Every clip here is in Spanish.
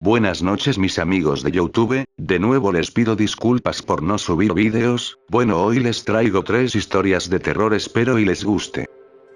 Buenas noches mis amigos de YouTube, de nuevo les pido disculpas por no subir vídeos. Bueno, hoy les traigo 3 historias de terror, espero y les guste.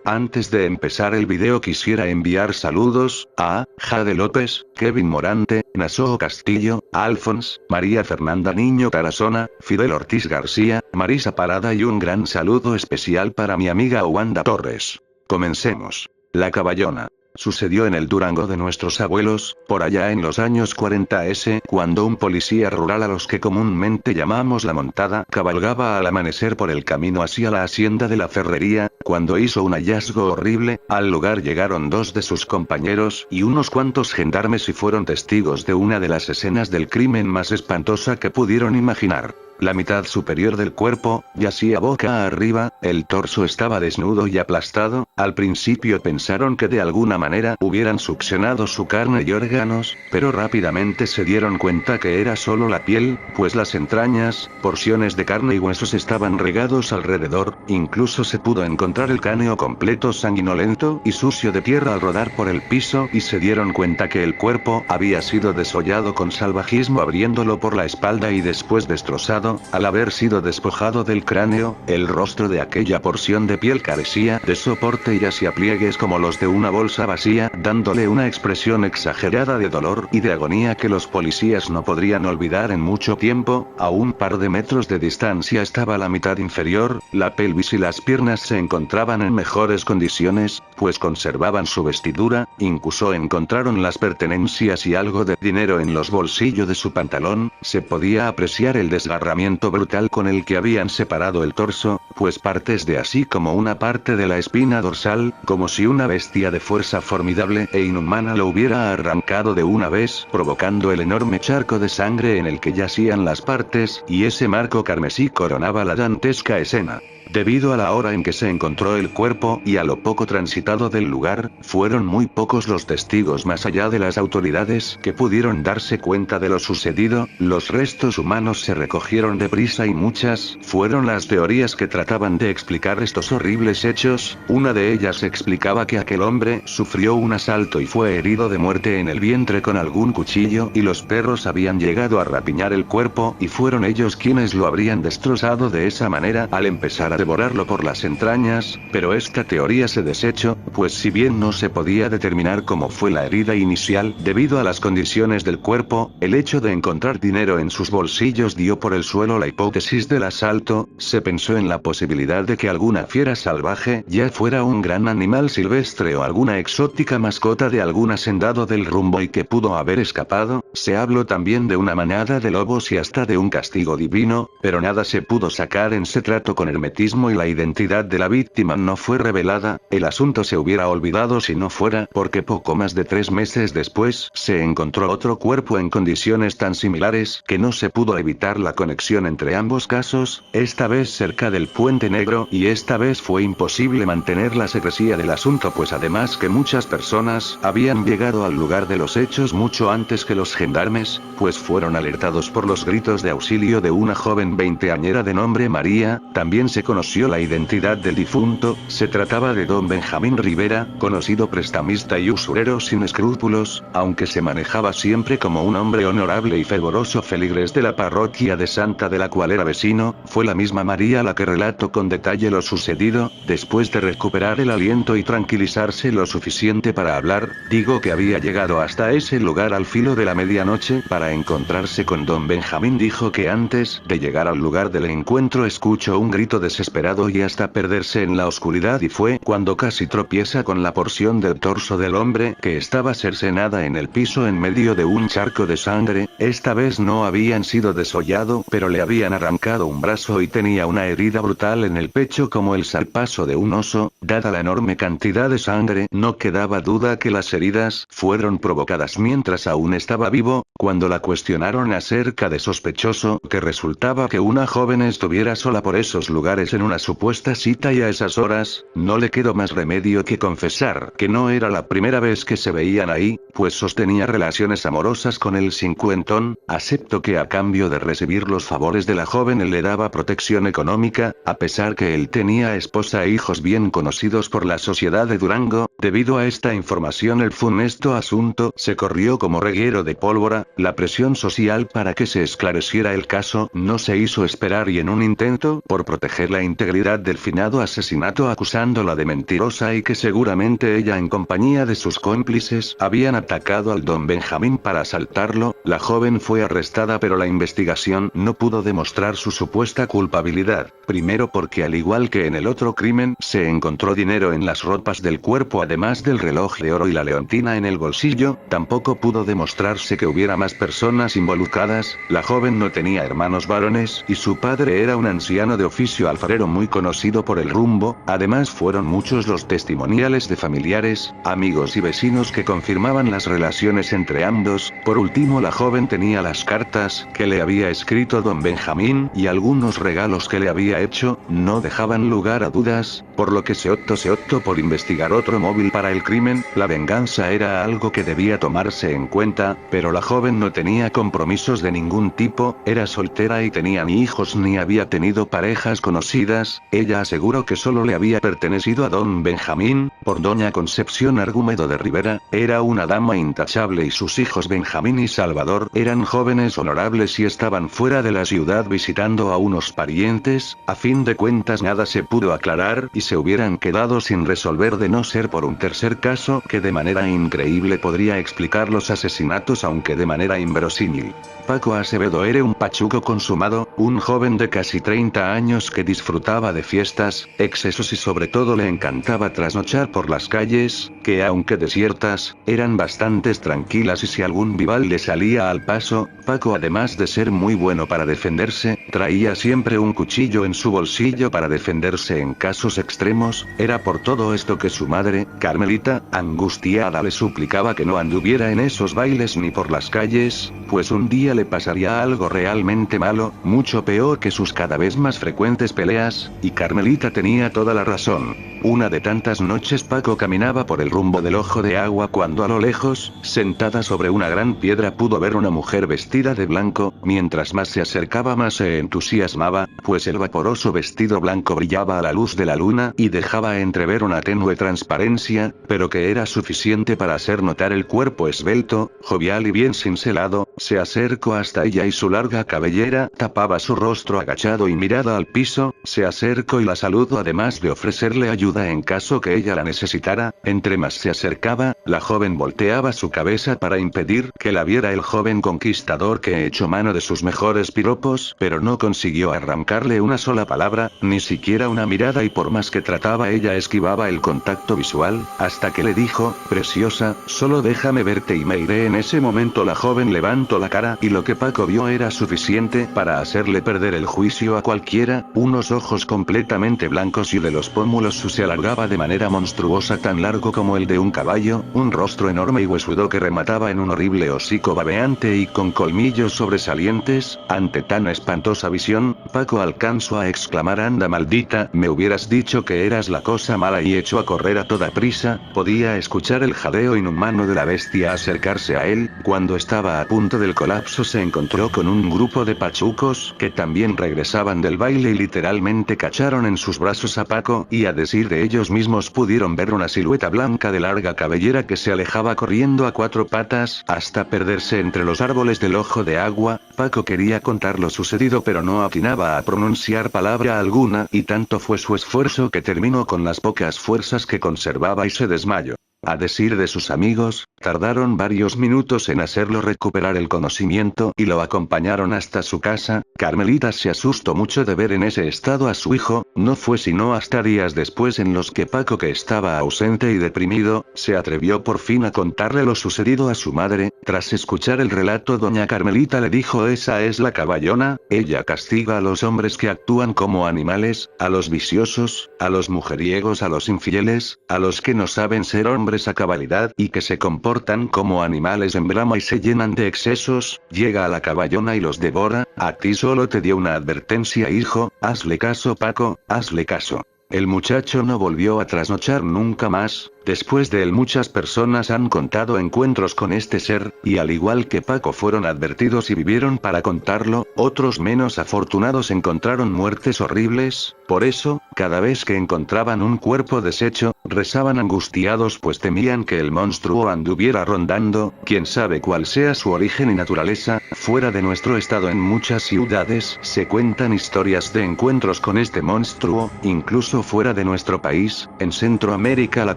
Antes de empezar el video quisiera enviar saludos a Jade López, Kevin Morante, Nassoo Castillo, Alphonse, María Fernanda Niño Tarazona, Fidel Ortiz García, Marisa Parada y un gran saludo especial para mi amiga Wanda Torres. Comencemos. La Caballona. Sucedió en el Durango de nuestros abuelos, por allá en los años 40s, cuando un policía rural a los que comúnmente llamamos La Montada cabalgaba al amanecer por el camino hacia la hacienda de la Ferrería, cuando hizo un hallazgo horrible. Al lugar llegaron 2 de sus compañeros y unos cuantos gendarmes y fueron testigos de una de las escenas del crimen más espantosa que pudieron imaginar. La mitad superior del cuerpo yacía boca arriba, el torso estaba desnudo y aplastado. Al principio pensaron que de alguna manera hubieran succionado su carne y órganos, pero rápidamente se dieron cuenta que era solo la piel, pues las entrañas, porciones de carne y huesos estaban regados alrededor. Incluso se pudo encontrar el cráneo completo sanguinolento y sucio de tierra al rodar por el piso, y se dieron cuenta que el cuerpo había sido desollado con salvajismo, abriéndolo por la espalda y después destrozado. Al haber sido despojado del cráneo, el rostro de aquella porción de piel carecía de soporte y hacía pliegues como los de una bolsa vacía, dándole una expresión exagerada de dolor y de agonía que los policías no podrían olvidar en mucho tiempo. A un par de metros de distancia estaba la mitad inferior, la pelvis y las piernas se encontraban en mejores condiciones, pues conservaban su vestidura. Incluso encontraron las pertenencias y algo de dinero en los bolsillos de su pantalón. Se podía apreciar el desgarramiento brutal con el que habían separado el torso, pues partes de así como una parte de la espina dorsal, como si una bestia de fuerza formidable e inhumana lo hubiera arrancado de una vez, provocando el enorme charco de sangre en el que yacían las partes, y ese marco carmesí coronaba la dantesca escena. Debido a la hora en que se encontró el cuerpo y a lo poco transitado del lugar, fueron muy pocos los testigos más allá de las autoridades que pudieron darse cuenta de lo sucedido. Los restos humanos se recogieron deprisa y muchas fueron las teorías que trataban de explicar estos horribles hechos. Una de ellas explicaba que aquel hombre sufrió un asalto y fue herido de muerte en el vientre con algún cuchillo, y los perros habían llegado a rapiñar el cuerpo y fueron ellos quienes lo habrían destrozado de esa manera al empezar a devorarlo por las entrañas. Pero esta teoría se desechó, pues si bien no se podía determinar cómo fue la herida inicial debido a las condiciones del cuerpo, el hecho de encontrar dinero en sus bolsillos dio por el suelo la hipótesis del asalto. Se pensó en la posibilidad de que alguna fiera salvaje, ya fuera un gran animal silvestre o alguna exótica mascota de algún hacendado del rumbo y que pudo haber escapado. Se habló también de una manada de lobos y hasta de un castigo divino, pero nada se pudo sacar en ese trato con hermetismo y la identidad de la víctima no fue revelada. El asunto se hubiera olvidado si no fuera porque poco más de 3 meses después se encontró otro cuerpo en condiciones tan similares que no se pudo evitar la conexión entre ambos casos, esta vez cerca del Puente Negro, y esta vez fue imposible mantener la secrecía del asunto, pues además que muchas personas habían llegado al lugar de los hechos mucho antes que los gendarmes, pues fueron alertados por los gritos de auxilio de una joven veinteañera de nombre María. También se conoció la identidad del difunto. Se trataba de don Benjamín Rivera, conocido prestamista y usurero sin escrúpulos, aunque se manejaba siempre como un hombre honorable y fervoroso feligres de la parroquia de Santa, de la cual era vecino. Fue la misma María la que relató con detalle lo sucedido. Después de recuperar el aliento y tranquilizarse lo suficiente para hablar, digo que había llegado hasta ese lugar al filo de la medianoche para encontrarse con don Benjamín. Dijo que antes de llegar al lugar del encuentro escuchó un grito desesperado y hasta perderse en la oscuridad, y fue cuando casi tropieza con la porción del torso del hombre que estaba cercenada en el piso en medio de un charco de sangre. Esta vez no habían sido desollado, pero le habían arrancado un brazo y tenía una herida brutal en el pecho como el zarpazo de un oso. Dada la enorme cantidad de sangre, no quedaba duda que las heridas fueron provocadas mientras aún estaba vivo. Cuando la cuestionaron acerca de sospechoso que resultaba que una joven estuviera sola por esos lugares, en una supuesta cita y a esas horas, no le quedó más remedio que confesar que no era la primera vez que se veían ahí, pues sostenía relaciones amorosas con el cincuentón. Aceptó que a cambio de recibir los favores de la joven él le daba protección económica, a pesar que él tenía esposa e hijos bien conocidos por la sociedad de Durango. Debido a esta información el funesto asunto se corrió como reguero de pólvora. La presión social para que se esclareciera el caso no se hizo esperar y en un intento por proteger la integridad del finado asesinato acusándola de mentirosa y que seguramente ella en compañía de sus cómplices habían atacado al don Benjamín para asaltarlo, la joven fue arrestada pero la investigación no pudo demostrar su supuesta culpabilidad, primero porque al igual que en el otro crimen se encontró dinero en las ropas del cuerpo además del reloj de oro y la leontina en el bolsillo, tampoco pudo demostrarse que hubiera más personas involucradas, la joven no tenía hermanos varones y su padre era un anciano de oficio alfarero muy conocido por el rumbo, además fueron muchos los testimoniales de familiares, amigos y vecinos que confirmaban las relaciones entre ambos. Por último la joven tenía las cartas que le había escrito don Benjamín y algunos regalos que le había hecho, no dejaban lugar a dudas, por lo que se optó por investigar otro móvil para el crimen. La venganza era algo que debía tomarse en cuenta, pero la joven no tenía compromisos de ningún tipo, era soltera y tenía ni hijos ni había tenido parejas conocidas. Ella aseguró que solo le había pertenecido a don Benjamín, por doña Concepción Argumedo de Rivera, era una dama intachable y sus hijos Benjamín y Salvador eran jóvenes honorables y estaban fuera de la ciudad visitando a unos parientes. A fin de cuentas nada se pudo aclarar y se hubieran quedado sin resolver de no ser por un tercer caso que de manera increíble podría explicar los asesinatos aunque de manera inverosímil. Paco Acevedo era un pachuco consumado, un joven de casi 30 años que disfrutaba de fiestas, excesos y sobre todo le encantaba trasnochar por las calles, que aunque desiertas, eran bastante tranquilas y si algún vival le salía al paso, Paco además de ser muy bueno para defenderse, traía siempre un cuchillo en su bolsillo para defenderse en casos extremos. Era por todo esto que su madre, Carmelita, angustiada le suplicaba que no anduviera en esos bailes ni por las calles, pues un día le pasaría algo realmente malo, mucho peor que sus cada vez más frecuentes peleas, y Carmelita tenía toda la razón. Una de tantas noches Paco caminaba por el rumbo del Ojo de Agua cuando a lo lejos, sentada sobre una gran piedra pudo ver una mujer vestida de blanco. Mientras más se acercaba más se entusiasmaba, pues el vaporoso vestido blanco brillaba a la luz de la luna y dejaba entrever una tenue transparencia, pero que era suficiente para hacer notar el cuerpo esbelto, jovial y bien cincelado. Se acercó hasta ella y su larga cabellera tapaba su rostro agachado y mirada al piso. Se acercó y la saludó además de ofrecerle ayuda en caso que ella la necesitara. Entre más se acercaba, la joven volteaba su cabeza para impedir que la viera el joven conquistador que echó mano de sus mejores piropos, pero no consiguió arrancarle una sola palabra, ni siquiera una mirada y por más que trataba ella esquivaba el contacto visual, hasta que le dijo, preciosa, solo déjame verte y me iré. En ese momento la joven levantó la cara y lo que Paco vio era suficiente para hacerle perder el juicio a cualquiera, unos ojos completamente blancos y de los pómulos se alargaba de manera monstruosa tan largo como el de un caballo, un rostro enorme y huesudo que remataba en un horrible hocico babeante y con colmillos sobresalientes. Ante tan espantosa visión, Paco alcanzó a exclamar anda maldita, me hubieras dicho que eras la cosa mala y echó a correr a toda prisa. Podía escuchar el jadeo inhumano de la bestia acercarse a él. Cuando estaba a punto del colapso se encontró con un grupo de pachucos que también regresaban del baile y literalmente cacharon en sus brazos a Paco y a decir de ellos mismos pudieron ver una silueta blanca de larga cabellera que se alejaba corriendo a cuatro patas hasta perderse entre los árboles del Ojo de Agua. Paco quería contar lo sucedido pero no atinaba a pronunciar palabra alguna y tanto fue su esfuerzo que terminó con las pocas fuerzas que conservaba y se desmayó. A decir de sus amigos, tardaron varios minutos en hacerlo recuperar el conocimiento y lo acompañaron hasta su casa. Carmelita se asustó mucho de ver en ese estado a su hijo, no fue sino hasta días después en los que Paco, que estaba ausente y deprimido, se atrevió por fin a contarle lo sucedido a su madre. Tras escuchar el relato doña Carmelita le dijo esa es la caballona, ella castiga a los hombres que actúan como animales, a los viciosos, a los mujeriegos, a los infieles, a los que no saben ser hombres hombres a cabalidad y que se comportan como animales en brama y se llenan de excesos, llega a la caballona y los devora. A ti solo te dio una advertencia, hijo, hazle caso, Paco, hazle caso. El muchacho no volvió a trasnochar nunca más. Después de él muchas personas han contado encuentros con este ser, y al igual que Paco fueron advertidos y vivieron para contarlo, otros menos afortunados encontraron muertes horribles. Por eso, cada vez que encontraban un cuerpo deshecho, rezaban angustiados pues temían que el monstruo anduviera rondando. Quién sabe cuál sea su origen y naturaleza. Fuera de nuestro estado en muchas ciudades se cuentan historias de encuentros con este monstruo, incluso fuera de nuestro país, en Centroamérica la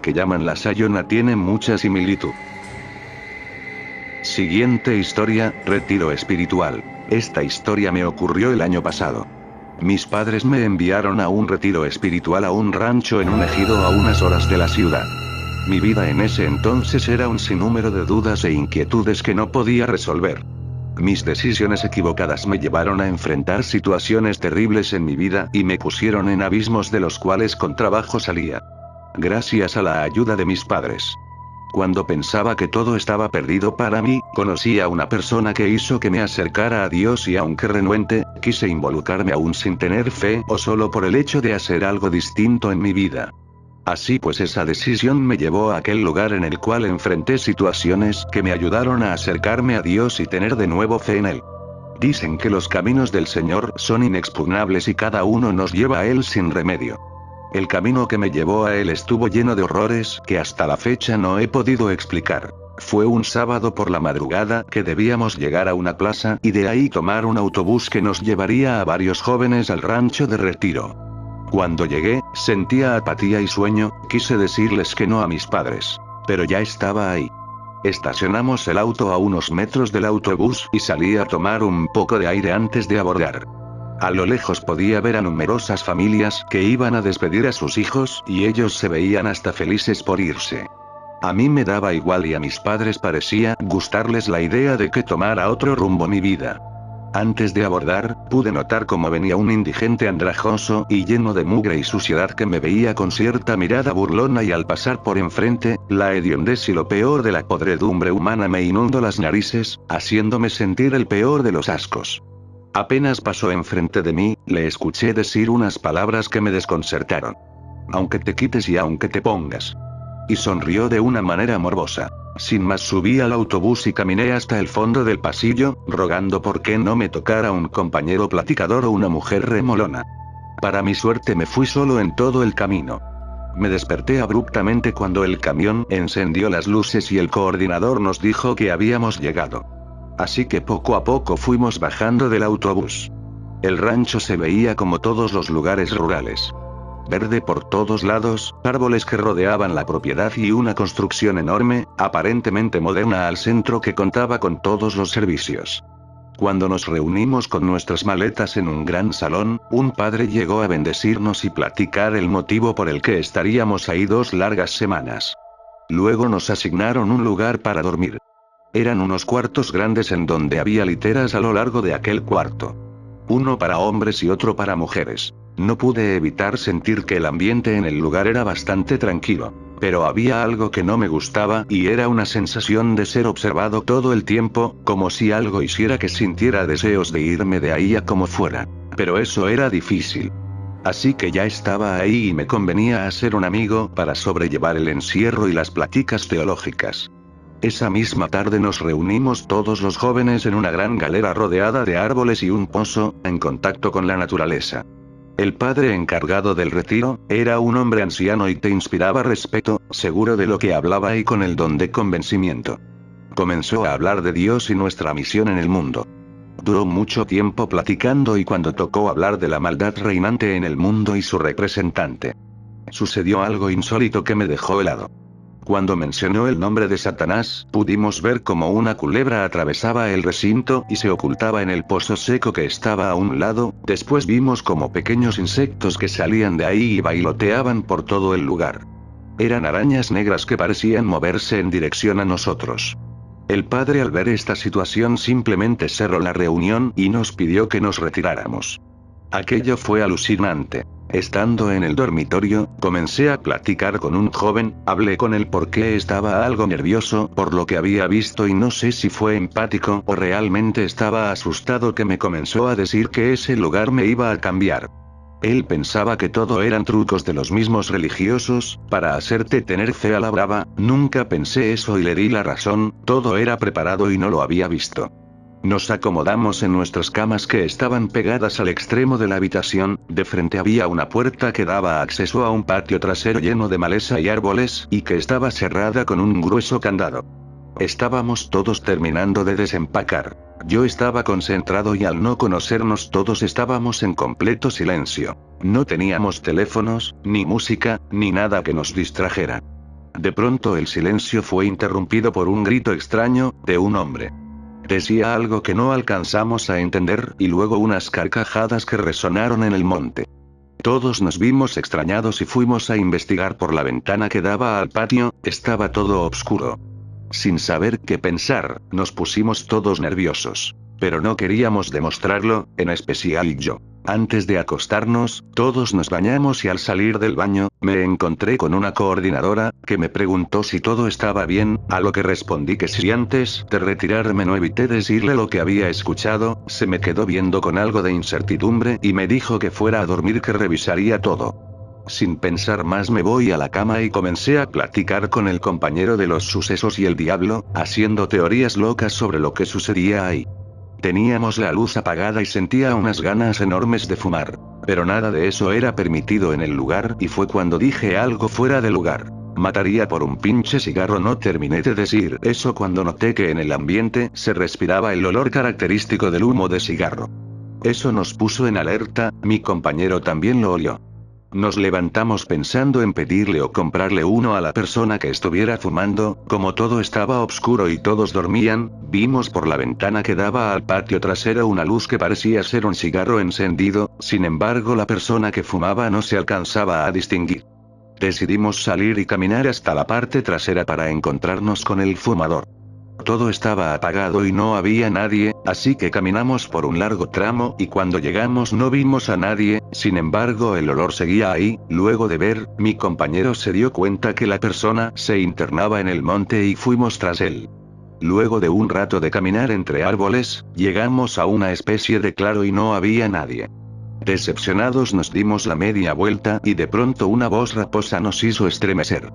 que llaman la Sayona tiene mucha similitud. Siguiente historia, retiro espiritual. Esta historia me ocurrió el año pasado. Mis padres me enviaron a un retiro espiritual a un rancho en un ejido a unas horas de la ciudad. Mi vida en ese entonces era un sinnúmero de dudas e inquietudes que no podía resolver. Mis decisiones equivocadas me llevaron a enfrentar situaciones terribles en mi vida y me pusieron en abismos de los cuales con trabajo salía. Gracias a la ayuda de mis padres. Cuando pensaba que todo estaba perdido para mí, conocí a una persona que hizo que me acercara a Dios y aunque renuente, quise involucrarme aún sin tener fe o solo por el hecho de hacer algo distinto en mi vida. Así pues esa decisión me llevó a aquel lugar en el cual enfrenté situaciones que me ayudaron a acercarme a Dios y tener de nuevo fe en Él. Dicen que los caminos del Señor son inexpugnables y cada uno nos lleva a Él sin remedio. El camino que me llevó a Él estuvo lleno de horrores que hasta la fecha no he podido explicar. Fue un sábado por la madrugada que debíamos llegar a una plaza y de ahí tomar un autobús que nos llevaría a varios jóvenes al rancho de retiro. Cuando llegué, sentía apatía y sueño, quise decirles que no a mis padres. Pero ya estaba ahí. Estacionamos el auto a unos metros del autobús y salí a tomar un poco de aire antes de abordar. A lo lejos podía ver a numerosas familias que iban a despedir a sus hijos y ellos se veían hasta felices por irse. A mí me daba igual y a mis padres parecía gustarles la idea de que tomara otro rumbo mi vida. Antes de abordar, pude notar cómo venía un indigente andrajoso y lleno de mugre y suciedad que me veía con cierta mirada burlona y al pasar por enfrente, la hediondez y lo peor de la podredumbre humana me inundó las narices, haciéndome sentir el peor de los ascos. Apenas pasó enfrente de mí, le escuché decir unas palabras que me desconcertaron. Aunque te quites y aunque te pongas. Y sonrió de una manera morbosa. Sin más subí al autobús y caminé hasta el fondo del pasillo, rogando por que no me tocara un compañero platicador o una mujer remolona. Para mi suerte me fui solo en todo el camino. Me desperté abruptamente cuando el camión encendió las luces y el coordinador nos dijo que habíamos llegado. Así que poco a poco fuimos bajando del autobús. El rancho se veía como todos los lugares rurales. Verde por todos lados, árboles que rodeaban la propiedad y una construcción enorme, aparentemente moderna al centro que contaba con todos los servicios. Cuando nos reunimos con nuestras maletas en un gran salón, un padre llegó a bendecirnos y platicar el motivo por el que estaríamos ahí 2 largas semanas. Luego nos asignaron un lugar para dormir. Eran unos cuartos grandes en donde había literas a lo largo de aquel cuarto. Uno para hombres y otro para mujeres. No pude evitar sentir que el ambiente en el lugar era bastante tranquilo. Pero había algo que no me gustaba y era una sensación de ser observado todo el tiempo, como si algo hiciera que sintiera deseos de irme de ahí a como fuera. Pero eso era difícil. Así que ya estaba ahí y me convenía hacer un amigo para sobrellevar el encierro y las pláticas teológicas. Esa misma tarde nos reunimos todos los jóvenes en una gran galera rodeada de árboles y un pozo, en contacto con la naturaleza. El padre encargado del retiro, era un hombre anciano y te inspiraba respeto, seguro de lo que hablaba y con el don de convencimiento. Comenzó a hablar de Dios y nuestra misión en el mundo. Duró mucho tiempo platicando y cuando tocó hablar de la maldad reinante en el mundo y su representante, sucedió algo insólito que me dejó helado. Cuando mencionó el nombre de Satanás, pudimos ver cómo una culebra atravesaba el recinto y se ocultaba en el pozo seco que estaba a un lado. Después vimos como pequeños insectos que salían de ahí y bailoteaban por todo el lugar. Eran arañas negras que parecían moverse en dirección a nosotros. El padre al ver esta situación simplemente cerró la reunión y nos pidió que nos retiráramos. Aquello fue alucinante. Estando en el dormitorio, comencé a platicar con un joven, hablé con él porque estaba algo nervioso por lo que había visto y no sé si fue empático o realmente estaba asustado que me comenzó a decir que ese lugar me iba a cambiar. Él pensaba que todo eran trucos de los mismos religiosos, para hacerte tener fe a la brava. Nunca pensé eso y le di la razón, todo era preparado y no lo había visto. Nos acomodamos en nuestras camas que estaban pegadas al extremo de la habitación, de frente había una puerta que daba acceso a un patio trasero lleno de maleza y árboles, y que estaba cerrada con un grueso candado. Estábamos todos terminando de desempacar. Yo estaba concentrado y al no conocernos todos estábamos en completo silencio. No teníamos teléfonos, ni música, ni nada que nos distrajera. De pronto el silencio fue interrumpido por un grito extraño, de un hombre. Decía algo que no alcanzamos a entender, y luego unas carcajadas que resonaron en el monte. Todos nos vimos extrañados y fuimos a investigar por la ventana que daba al patio, estaba todo oscuro. Sin saber qué pensar, nos pusimos todos nerviosos. Pero no queríamos demostrarlo, en especial yo. Antes de acostarnos, todos nos bañamos y al salir del baño, me encontré con una coordinadora, que me preguntó si todo estaba bien, a lo que respondí que si antes de retirarme no evité decirle lo que había escuchado, se me quedó viendo con algo de incertidumbre y me dijo que fuera a dormir que revisaría todo. Sin pensar más me voy a la cama y comencé a platicar con el compañero de los sucesos y el diablo, haciendo teorías locas sobre lo que sucedía ahí. Teníamos la luz apagada y sentía unas ganas enormes de fumar. Pero nada de eso era permitido en el lugar y fue cuando dije algo fuera de lugar. Mataría por un pinche cigarro. No terminé de decir eso cuando noté que en el ambiente se respiraba el olor característico del humo de cigarro. Eso nos puso en alerta, mi compañero también lo olió. Nos levantamos pensando en pedirle o comprarle uno a la persona que estuviera fumando. Como todo estaba oscuro y todos dormían, vimos por la ventana que daba al patio trasero una luz que parecía ser un cigarro encendido, sin embargo la persona que fumaba no se alcanzaba a distinguir. Decidimos salir y caminar hasta la parte trasera para encontrarnos con el fumador. Todo estaba apagado y no había nadie, así que caminamos por un largo tramo y cuando llegamos no vimos a nadie, sin embargo el olor seguía ahí. Luego de ver, mi compañero se dio cuenta que la persona se internaba en el monte y fuimos tras él. Luego de un rato de caminar entre árboles, llegamos a una especie de claro y no había nadie. Decepcionados nos dimos la media vuelta y de pronto una voz raposa nos hizo estremecer.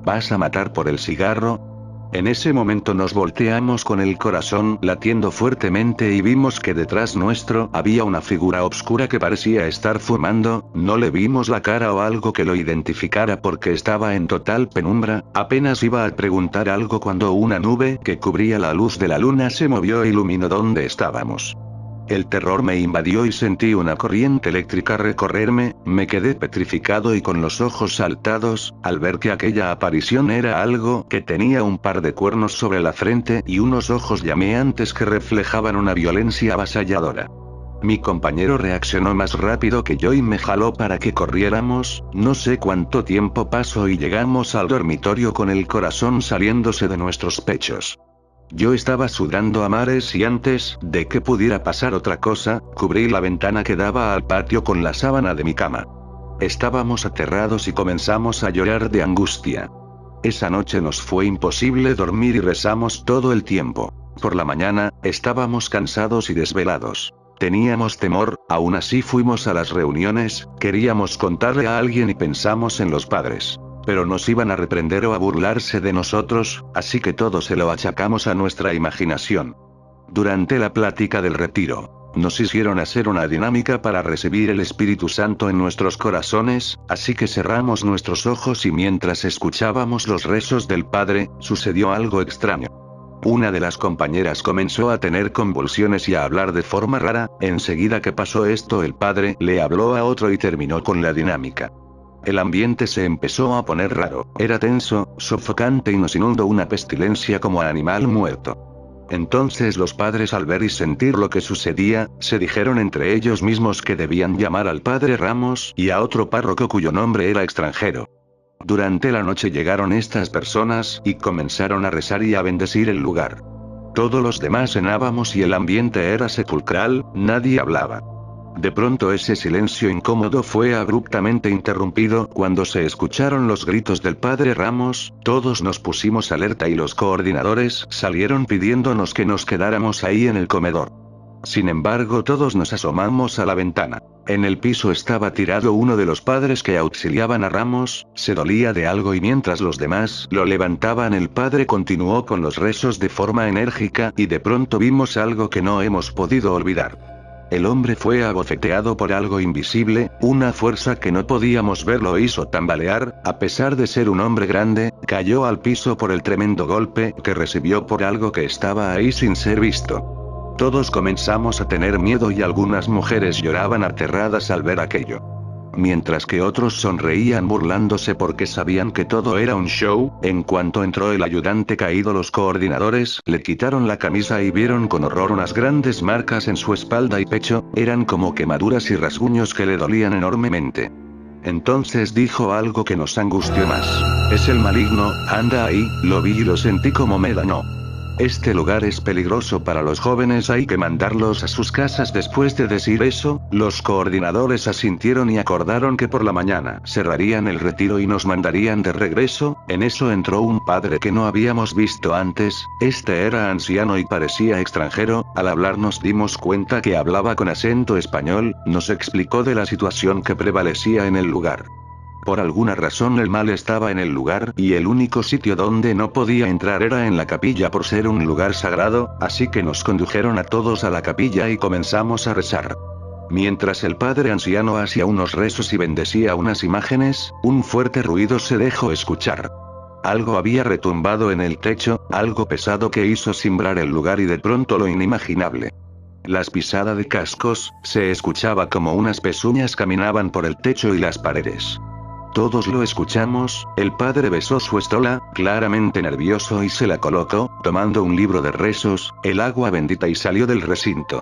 ¿Vas a matar por el cigarro? En ese momento nos volteamos con el corazón latiendo fuertemente y vimos que detrás nuestro había una figura oscura que parecía estar fumando. No le vimos la cara o algo que lo identificara porque estaba en total penumbra. Apenas iba a preguntar algo cuando una nube que cubría la luz de la luna se movió e iluminó donde estábamos. El terror me invadió y sentí una corriente eléctrica recorrerme, me quedé petrificado y con los ojos saltados, al ver que aquella aparición era algo que tenía un par de cuernos sobre la frente y unos ojos llameantes que reflejaban una violencia avasalladora. Mi compañero reaccionó más rápido que yo y me jaló para que corriéramos. No sé cuánto tiempo pasó y llegamos al dormitorio con el corazón saliéndose de nuestros pechos. Yo estaba sudando a mares y antes de que pudiera pasar otra cosa, cubrí la ventana que daba al patio con la sábana de mi cama. Estábamos aterrados y comenzamos a llorar de angustia. Esa noche nos fue imposible dormir y rezamos todo el tiempo. Por la mañana, estábamos cansados y desvelados. Teníamos temor, aún así fuimos a las reuniones, queríamos contarle a alguien y pensamos en los padres. Pero nos iban a reprender o a burlarse de nosotros, así que todo se lo achacamos a nuestra imaginación. Durante la plática del retiro, nos hicieron hacer una dinámica para recibir el Espíritu Santo en nuestros corazones, así que cerramos nuestros ojos y mientras escuchábamos los rezos del Padre, sucedió algo extraño. Una de las compañeras comenzó a tener convulsiones y a hablar de forma rara. Enseguida que pasó esto el Padre le habló a otro y terminó con la dinámica. El ambiente se empezó a poner raro, era tenso, sofocante y nos inundó una pestilencia como a animal muerto. Entonces los padres al ver y sentir lo que sucedía, se dijeron entre ellos mismos que debían llamar al padre Ramos y a otro párroco cuyo nombre era extranjero. Durante la noche llegaron estas personas y comenzaron a rezar y a bendecir el lugar. Todos los demás cenábamos y el ambiente era sepulcral, nadie hablaba. De pronto ese silencio incómodo fue abruptamente interrumpido cuando se escucharon los gritos del padre Ramos, todos nos pusimos alerta y los coordinadores salieron pidiéndonos que nos quedáramos ahí en el comedor. Sin embargo, todos nos asomamos a la ventana. En el piso estaba tirado uno de los padres que auxiliaban a Ramos, se dolía de algo y mientras los demás lo levantaban el padre continuó con los rezos de forma enérgica y de pronto vimos algo que no hemos podido olvidar. El hombre fue abofeteado por algo invisible, una fuerza que no podíamos ver lo hizo tambalear, a pesar de ser un hombre grande, cayó al piso por el tremendo golpe que recibió por algo que estaba ahí sin ser visto. Todos comenzamos a tener miedo y algunas mujeres lloraban aterradas al ver aquello. Mientras que otros sonreían burlándose porque sabían que todo era un show, en cuanto entró el ayudante caído los coordinadores le quitaron la camisa y vieron con horror unas grandes marcas en su espalda y pecho, eran como quemaduras y rasguños que le dolían enormemente. Entonces dijo algo que nos angustió más. Es el maligno, anda ahí, lo vi y lo sentí como me danó. Este lugar es peligroso para los jóvenes, hay que mandarlos a sus casas. Después de decir eso, los coordinadores asintieron y acordaron que por la mañana cerrarían el retiro y nos mandarían de regreso. En eso entró un padre que no habíamos visto antes, este era anciano y parecía extranjero, al hablar nos dimos cuenta que hablaba con acento español, nos explicó de la situación que prevalecía en el lugar. Por alguna razón el mal estaba en el lugar y el único sitio donde no podía entrar era en la capilla por ser un lugar sagrado, así que nos condujeron a todos a la capilla y comenzamos a rezar. Mientras el padre anciano hacía unos rezos y bendecía unas imágenes, un fuerte ruido se dejó escuchar. Algo había retumbado en el techo, algo pesado que hizo cimbrar el lugar y de pronto lo inimaginable. Las pisadas de cascos, se escuchaba como unas pezuñas caminaban por el techo y las paredes. Todos lo escuchamos, el padre besó su estola, claramente nervioso y se la colocó, tomando un libro de rezos, el agua bendita y salió del recinto.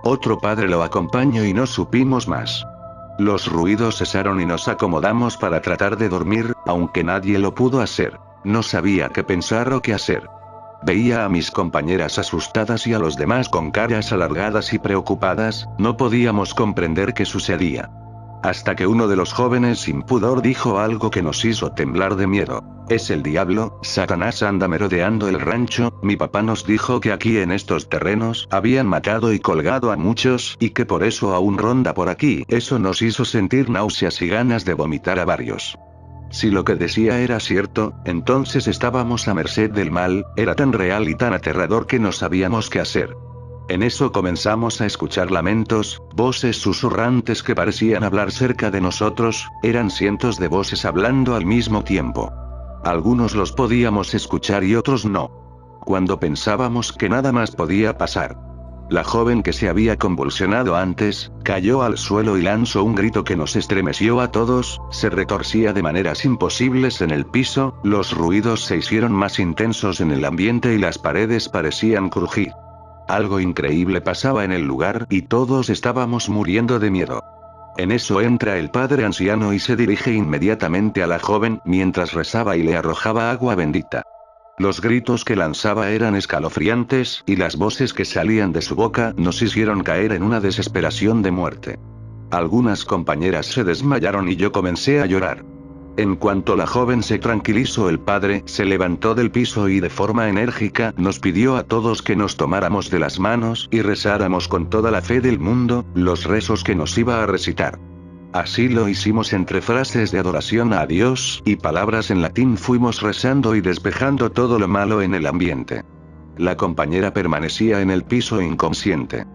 Otro padre lo acompañó y no supimos más. Los ruidos cesaron y nos acomodamos para tratar de dormir, aunque nadie lo pudo hacer. No sabía qué pensar o qué hacer. Veía a mis compañeras asustadas y a los demás con caras alargadas y preocupadas, no podíamos comprender qué sucedía. Hasta que uno de los jóvenes sin pudor dijo algo que nos hizo temblar de miedo. Es el diablo, Satanás anda merodeando el rancho, mi papá nos dijo que aquí en estos terrenos habían matado y colgado a muchos y que por eso aún ronda por aquí. Eso nos hizo sentir náuseas y ganas de vomitar a varios. Si lo que decía era cierto, entonces estábamos a merced del mal, era tan real y tan aterrador que no sabíamos qué hacer. En eso comenzamos a escuchar lamentos, voces susurrantes que parecían hablar cerca de nosotros, eran cientos de voces hablando al mismo tiempo. Algunos los podíamos escuchar y otros no. Cuando pensábamos que nada más podía pasar, la joven que se había convulsionado antes, cayó al suelo y lanzó un grito que nos estremeció a todos, se retorcía de maneras imposibles en el piso, los ruidos se hicieron más intensos en el ambiente y las paredes parecían crujir. Algo increíble pasaba en el lugar y todos estábamos muriendo de miedo. En eso entra el padre anciano y se dirige inmediatamente a la joven mientras rezaba y le arrojaba agua bendita. Los gritos que lanzaba eran escalofriantes y las voces que salían de su boca nos hicieron caer en una desesperación de muerte. Algunas compañeras se desmayaron y yo comencé a llorar. En cuanto la joven se tranquilizó, el padre se levantó del piso y de forma enérgica nos pidió a todos que nos tomáramos de las manos y rezáramos con toda la fe del mundo, los rezos que nos iba a recitar. Así lo hicimos entre frases de adoración a Dios y palabras en latín fuimos rezando y despejando todo lo malo en el ambiente. La compañera permanecía en el piso inconsciente.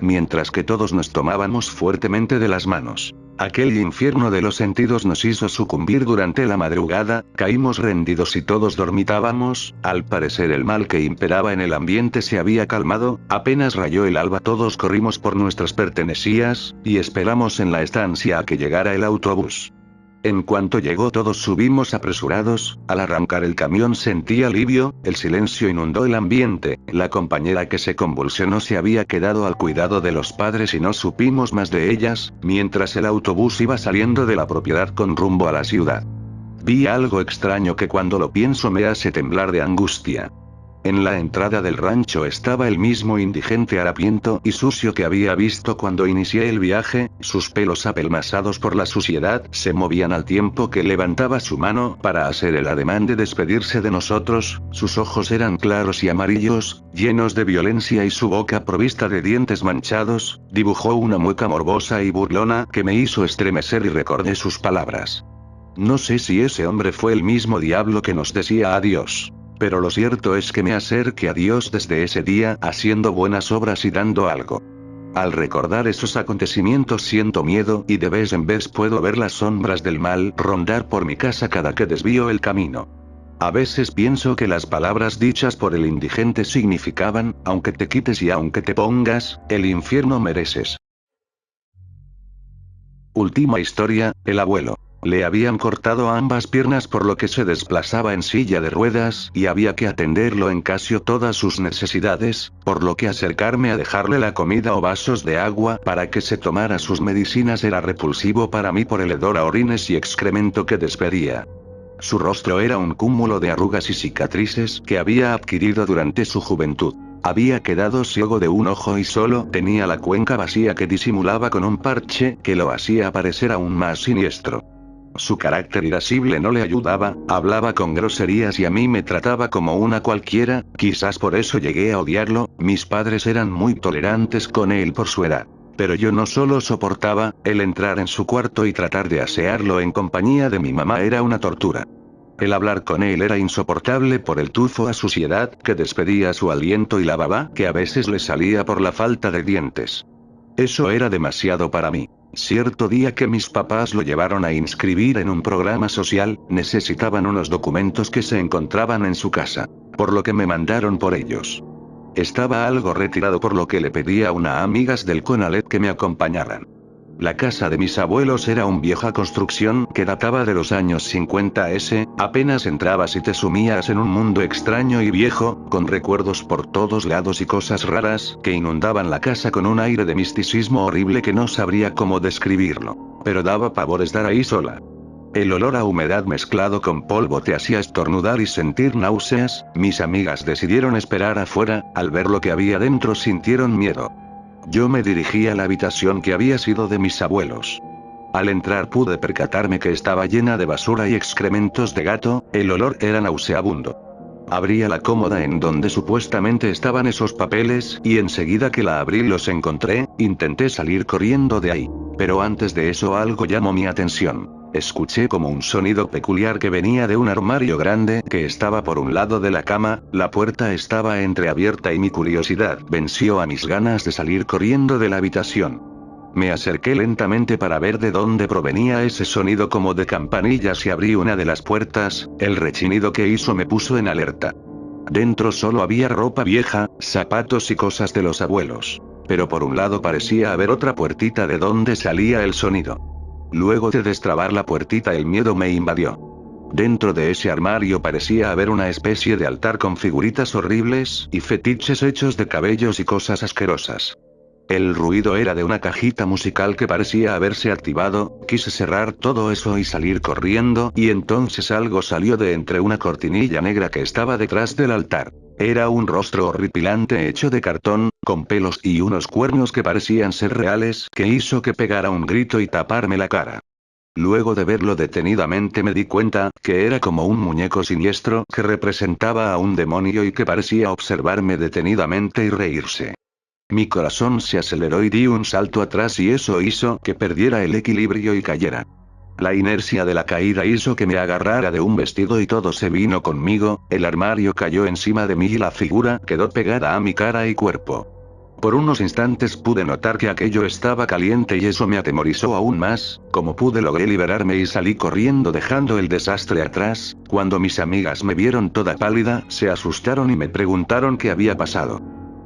Mientras que todos nos tomábamos fuertemente de las manos. Aquel infierno de los sentidos nos hizo sucumbir durante la madrugada, caímos rendidos y todos dormitábamos, al parecer el mal que imperaba en el ambiente se había calmado, apenas rayó el alba todos corrimos por nuestras pertenencias, y esperamos en la estancia a que llegara el autobús. En cuanto llegó todos subimos apresurados, al arrancar el camión sentí alivio, el silencio inundó el ambiente, la compañera que se convulsionó se había quedado al cuidado de los padres y no supimos más de ellas, mientras el autobús iba saliendo de la propiedad con rumbo a la ciudad. Vi algo extraño que cuando lo pienso me hace temblar de angustia. En la entrada del rancho estaba el mismo indigente harapiento y sucio que había visto cuando inicié el viaje, sus pelos apelmazados por la suciedad se movían al tiempo que levantaba su mano para hacer el ademán de despedirse de nosotros, sus ojos eran claros y amarillos, llenos de violencia y su boca provista de dientes manchados, dibujó una mueca morbosa y burlona que me hizo estremecer y recordé sus palabras. No sé si ese hombre fue el mismo diablo que nos decía adiós. Pero lo cierto es que me acerqué a Dios desde ese día haciendo buenas obras y dando algo. Al recordar esos acontecimientos siento miedo y de vez en vez puedo ver las sombras del mal rondar por mi casa cada que desvío el camino. A veces pienso que las palabras dichas por el indigente significaban, aunque te quites y aunque te pongas, el infierno mereces. Última historia, el abuelo. Le habían cortado ambas piernas por lo que se desplazaba en silla de ruedas y había que atenderlo en casi todas sus necesidades, por lo que acercarme a dejarle la comida o vasos de agua para que se tomara sus medicinas era repulsivo para mí por el hedor a orines y excremento que despedía. Su rostro era un cúmulo de arrugas y cicatrices que había adquirido durante su juventud. Había quedado ciego de un ojo y solo tenía la cuenca vacía que disimulaba con un parche que lo hacía parecer aún más siniestro. Su carácter irascible no le ayudaba, hablaba con groserías y a mí me trataba como una cualquiera, quizás por eso llegué a odiarlo, mis padres eran muy tolerantes con él por su edad. Pero yo no solo soportaba, el entrar en su cuarto y tratar de asearlo en compañía de mi mamá era una tortura. El hablar con él era insoportable por el tufo a suciedad que despedía su aliento y la baba que a veces le salía por la falta de dientes. Eso era demasiado para mí. Cierto día que mis papás lo llevaron a inscribir en un programa social, necesitaban unos documentos que se encontraban en su casa. Por lo que me mandaron por ellos. Estaba algo retirado por lo que le pedí a una amigas del Conalet que me acompañaran. La casa de mis abuelos era una vieja construcción que databa de los años 50s, apenas entrabas y te sumías en un mundo extraño y viejo, con recuerdos por todos lados y cosas raras que inundaban la casa con un aire de misticismo horrible que no sabría cómo describirlo. Pero daba pavor estar ahí sola. El olor a humedad mezclado con polvo te hacía estornudar y sentir náuseas, mis amigas decidieron esperar afuera, al ver lo que había dentro sintieron miedo. Yo me dirigí a la habitación que había sido de mis abuelos. Al entrar pude percatarme que estaba llena de basura y excrementos de gato, el olor era nauseabundo. Abrí la cómoda en donde supuestamente estaban esos papeles y enseguida que la abrí los encontré, intenté salir corriendo de ahí. Pero antes de eso algo llamó mi atención. Escuché como un sonido peculiar que venía de un armario grande que estaba por un lado de la cama, la puerta estaba entreabierta y mi curiosidad venció a mis ganas de salir corriendo de la habitación. Me acerqué lentamente para ver de dónde provenía ese sonido como de campanillas y abrí una de las puertas, el rechinido que hizo me puso en alerta. Dentro solo había ropa vieja, zapatos y cosas de los abuelos. Pero por un lado parecía haber otra puertita de donde salía el sonido. Luego de destrabar la puertita el miedo me invadió. Dentro de ese armario parecía haber una especie de altar con figuritas horribles y fetiches hechos de cabellos y cosas asquerosas. El ruido era de una cajita musical que parecía haberse activado, quise cerrar todo eso y salir corriendo y entonces algo salió de entre una cortinilla negra que estaba detrás del altar. Era un rostro horripilante hecho de cartón, con pelos y unos cuernos que parecían ser reales, que hizo que pegara un grito y taparme la cara. Luego de verlo detenidamente me di cuenta que era como un muñeco siniestro que representaba a un demonio y que parecía observarme detenidamente y reírse. Mi corazón se aceleró y di un salto atrás y eso hizo que perdiera el equilibrio y cayera. La inercia de la caída hizo que me agarrara de un vestido y todo se vino conmigo, el armario cayó encima de mí y la figura quedó pegada a mi cara y cuerpo. Por unos instantes pude notar que aquello estaba caliente y eso me atemorizó aún más, como pude logré liberarme y salí corriendo dejando el desastre atrás, cuando mis amigas me vieron toda pálida, se asustaron y me preguntaron qué había pasado.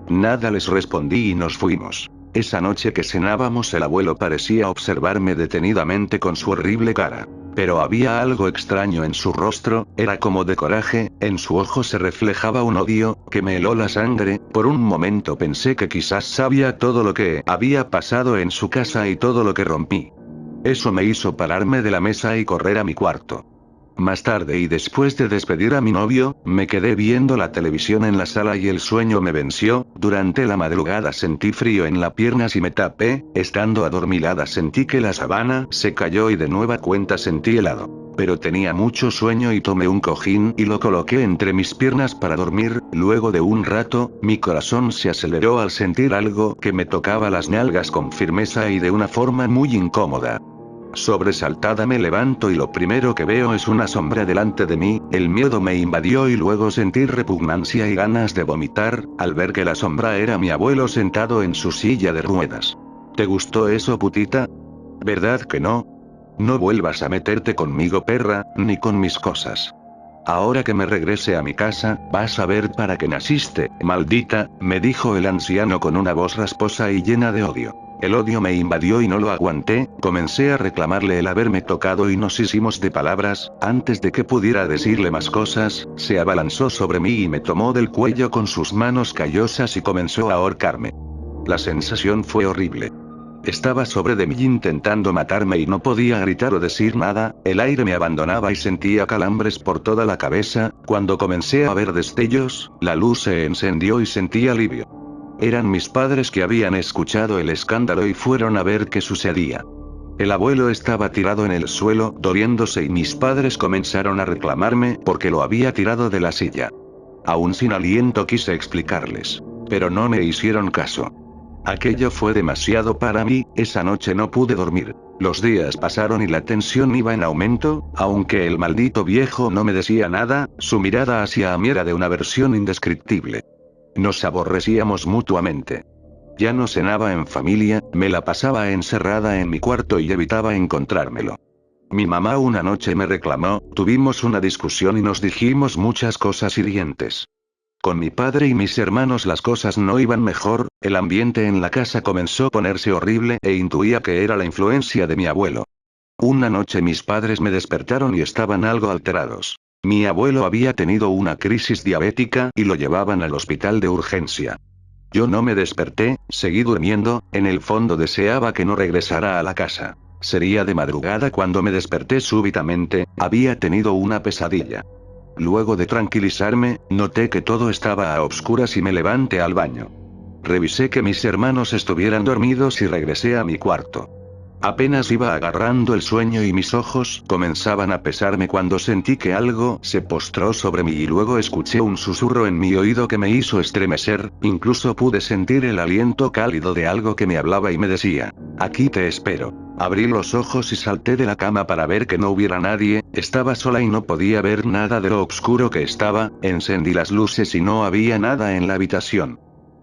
Nada les respondí y nos fuimos. Esa noche que cenábamos el abuelo parecía observarme detenidamente con su horrible cara. Pero había algo extraño en su rostro, era como de coraje, en su ojo se reflejaba un odio, que me heló la sangre, por un momento pensé que quizás sabía todo lo que había pasado en su casa y todo lo que rompí. Eso me hizo pararme de la mesa y correr a mi cuarto. Más tarde y después de despedir a mi novio, me quedé viendo la televisión en la sala y el sueño me venció. Durante la madrugada sentí frío en las piernas y me tapé. Estando adormilada sentí que la sábana se cayó y de nueva cuenta sentí helado. Pero tenía mucho sueño y tomé un cojín y lo coloqué entre mis piernas para dormir. Luego de un rato, mi corazón se aceleró al sentir algo que me tocaba las nalgas con firmeza y de una forma muy incómoda. Sobresaltada me levanto y lo primero que veo es una sombra delante de mí. El miedo me invadió y luego sentí repugnancia y ganas de vomitar, al ver que la sombra era mi abuelo sentado en su silla de ruedas. ¿Te gustó eso, putita? ¿Verdad que no? No vuelvas a meterte conmigo, perra, ni con mis cosas. Ahora que me regrese a mi casa, vas a ver para qué naciste, maldita, me dijo el anciano con una voz rasposa y llena de odio. El odio me invadió y no lo aguanté, comencé a reclamarle el haberme tocado y nos hicimos de palabras. Antes de que pudiera decirle más cosas, se abalanzó sobre mí y me tomó del cuello con sus manos callosas y comenzó a ahorcarme. La sensación fue horrible. Estaba sobre de mí intentando matarme y no podía gritar o decir nada, el aire me abandonaba y sentía calambres por toda la cabeza. Cuando comencé a ver destellos, la luz se encendió y sentí alivio. Eran mis padres que habían escuchado el escándalo y fueron a ver qué sucedía. El abuelo estaba tirado en el suelo, doliéndose y mis padres comenzaron a reclamarme porque lo había tirado de la silla. Aún sin aliento quise explicarles. Pero no me hicieron caso. Aquello fue demasiado para mí, esa noche no pude dormir. Los días pasaron y la tensión iba en aumento, aunque el maldito viejo no me decía nada, su mirada hacia mí era de una versión indescriptible. Nos aborrecíamos mutuamente. Ya no cenaba en familia, me la pasaba encerrada en mi cuarto y evitaba encontrármelo. Mi mamá una noche me reclamó, tuvimos una discusión y nos dijimos muchas cosas hirientes. Con mi padre y mis hermanos las cosas no iban mejor, el ambiente en la casa comenzó a ponerse horrible e intuía que era la influencia de mi abuelo. Una noche mis padres me despertaron y estaban algo alterados. Mi abuelo había tenido una crisis diabética y lo llevaban al hospital de urgencia. Yo no me desperté, seguí durmiendo, en el fondo deseaba que no regresara a la casa. Sería de madrugada cuando me desperté súbitamente, había tenido una pesadilla. Luego de tranquilizarme, noté que todo estaba a obscuras y me levanté al baño. Revisé que mis hermanos estuvieran dormidos y regresé a mi cuarto. Apenas iba agarrando el sueño y mis ojos comenzaban a pesarme cuando sentí que algo se postró sobre mí y luego escuché un susurro en mi oído que me hizo estremecer, incluso pude sentir el aliento cálido de algo que me hablaba y me decía, aquí te espero. Abrí los ojos y salté de la cama para ver que no hubiera nadie, estaba sola y no podía ver nada de lo oscuro que estaba, encendí las luces y no había nada en la habitación.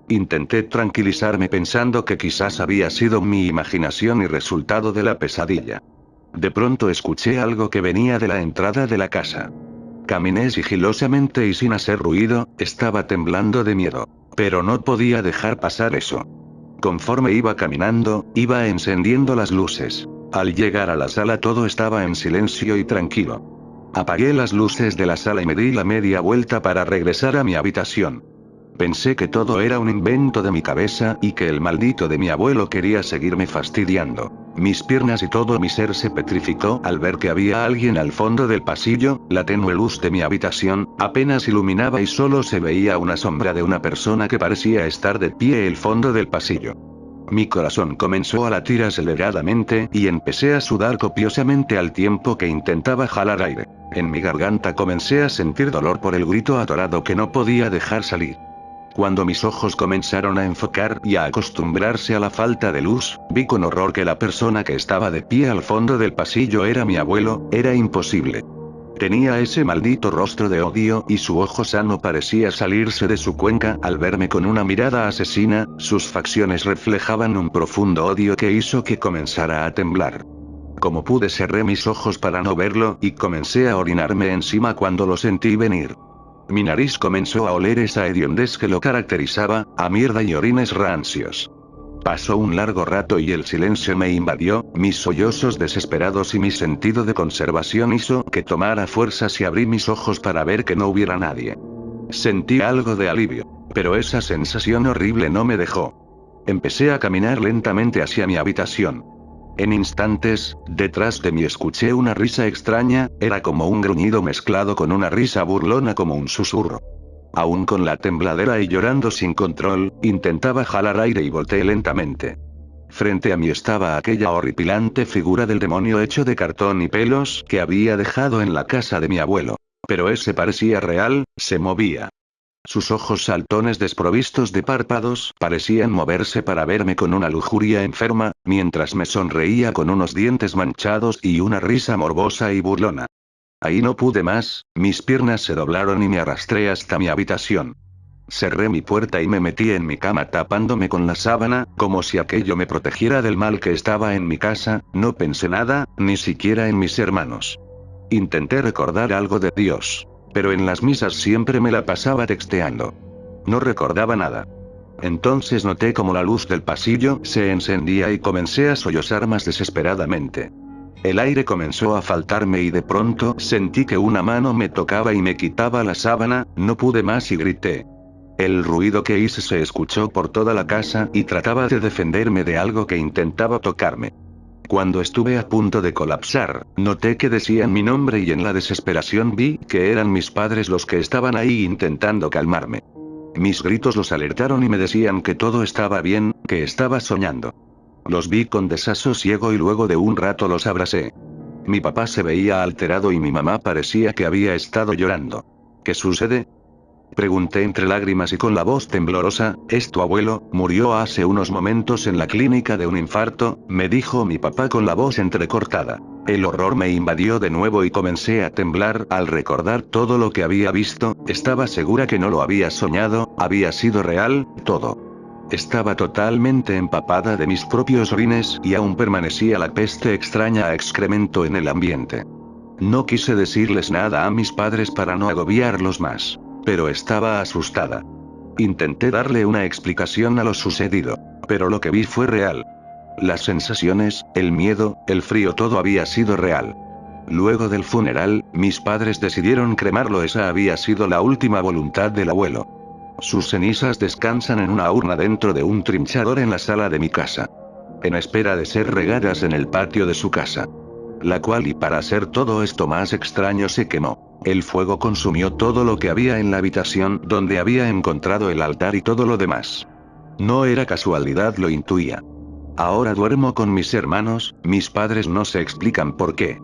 Intenté tranquilizarme pensando que quizás había sido mi imaginación y resultado de la pesadilla. De pronto escuché algo que venía de la entrada de la casa. Caminé sigilosamente y sin hacer ruido, estaba temblando de miedo. Pero no podía dejar pasar eso. Conforme iba caminando, iba encendiendo las luces. Al llegar a la sala todo estaba en silencio y tranquilo. Apagué las luces de la sala y me di la media vuelta para regresar a mi habitación. Pensé que todo era un invento de mi cabeza y que el maldito de mi abuelo quería seguirme fastidiando. Mis piernas y todo mi ser se petrificó al ver que había alguien al fondo del pasillo, la tenue luz de mi habitación apenas iluminaba y solo se veía una sombra de una persona que parecía estar de pie el fondo del pasillo. Mi corazón comenzó a latir aceleradamente y empecé a sudar copiosamente al tiempo que intentaba jalar aire. En mi garganta comencé a sentir dolor por el grito atorado que no podía dejar salir. Cuando mis ojos comenzaron a enfocar y a acostumbrarse a la falta de luz, vi con horror que la persona que estaba de pie al fondo del pasillo era mi abuelo, era imposible. Tenía ese maldito rostro de odio y su ojo sano parecía salirse de su cuenca al verme con una mirada asesina, sus facciones reflejaban un profundo odio que hizo que comenzara a temblar. Como pude cerré mis ojos para no verlo y comencé a orinarme encima cuando lo sentí venir. Mi nariz comenzó a oler esa hediondez que lo caracterizaba, a mierda y orines rancios. Pasó un largo rato y el silencio me invadió, mis sollozos desesperados y mi sentido de conservación hizo que tomara fuerzas y abrí mis ojos para ver que no hubiera nadie. Sentí algo de alivio, pero esa sensación horrible no me dejó. Empecé a caminar lentamente hacia mi habitación. En instantes, detrás de mí escuché una risa extraña, era como un gruñido mezclado con una risa burlona como un susurro. Aún con la tembladera y llorando sin control, intentaba jalar aire y volteé lentamente. Frente a mí estaba aquella horripilante figura del demonio hecho de cartón y pelos que había dejado en la casa de mi abuelo. Pero ese parecía real, se movía. Sus ojos saltones desprovistos de párpados parecían moverse para verme con una lujuria enferma, mientras me sonreía con unos dientes manchados y una risa morbosa y burlona. Ahí no pude más, mis piernas se doblaron y me arrastré hasta mi habitación. Cerré mi puerta y me metí en mi cama tapándome con la sábana, como si aquello me protegiera del mal que estaba en mi casa. No pensé nada, ni siquiera en mis hermanos. Intenté recordar algo de Dios. Pero en las misas siempre me la pasaba texteando. No recordaba nada. Entonces noté como la luz del pasillo se encendía y comencé a sollozar más desesperadamente. El aire comenzó a faltarme y de pronto sentí que una mano me tocaba y me quitaba la sábana, no pude más y grité. El ruido que hice se escuchó por toda la casa y trataba de defenderme de algo que intentaba tocarme. Cuando estuve a punto de colapsar, noté que decían mi nombre y en la desesperación vi que eran mis padres los que estaban ahí intentando calmarme. Mis gritos los alertaron y me decían que todo estaba bien, que estaba soñando. Los vi con desasosiego y luego de un rato los abracé. Mi papá se veía alterado y mi mamá parecía que había estado llorando. ¿Qué sucede? Pregunté entre lágrimas y con la voz temblorosa. Es tu abuelo, murió hace unos momentos en la clínica de un infarto, me dijo mi papá con la voz entrecortada. El horror me invadió de nuevo y comencé a temblar al recordar todo lo que había visto. Estaba segura que no lo había soñado, había sido real, todo. Estaba totalmente empapada de mis propios orines y aún permanecía la peste extraña a excremento en el ambiente. No quise decirles nada a mis padres para no agobiarlos más. Pero estaba asustada. Intenté darle una explicación a lo sucedido. Pero lo que vi fue real. Las sensaciones, el miedo, el frío, todo había sido real. Luego del funeral, mis padres decidieron cremarlo. Esa había sido la última voluntad del abuelo. Sus cenizas descansan en una urna dentro de un trinchador en la sala de mi casa. En espera de ser regadas en el patio de su casa. La cual, y para hacer todo esto más extraño, se quemó. El fuego consumió todo lo que había en la habitación donde había encontrado el altar y todo lo demás. No era casualidad, lo intuía. Ahora duermo con mis hermanos, mis padres no se explican por qué.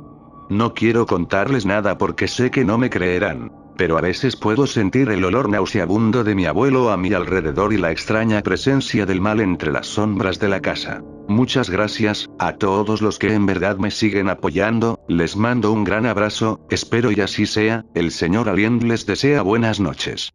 No quiero contarles nada porque sé que no me creerán. Pero a veces puedo sentir el olor nauseabundo de mi abuelo a mi alrededor y la extraña presencia del mal entre las sombras de la casa. Muchas gracias a todos los que en verdad me siguen apoyando, les mando un gran abrazo, espero y así sea. El señor Alien les desea buenas noches.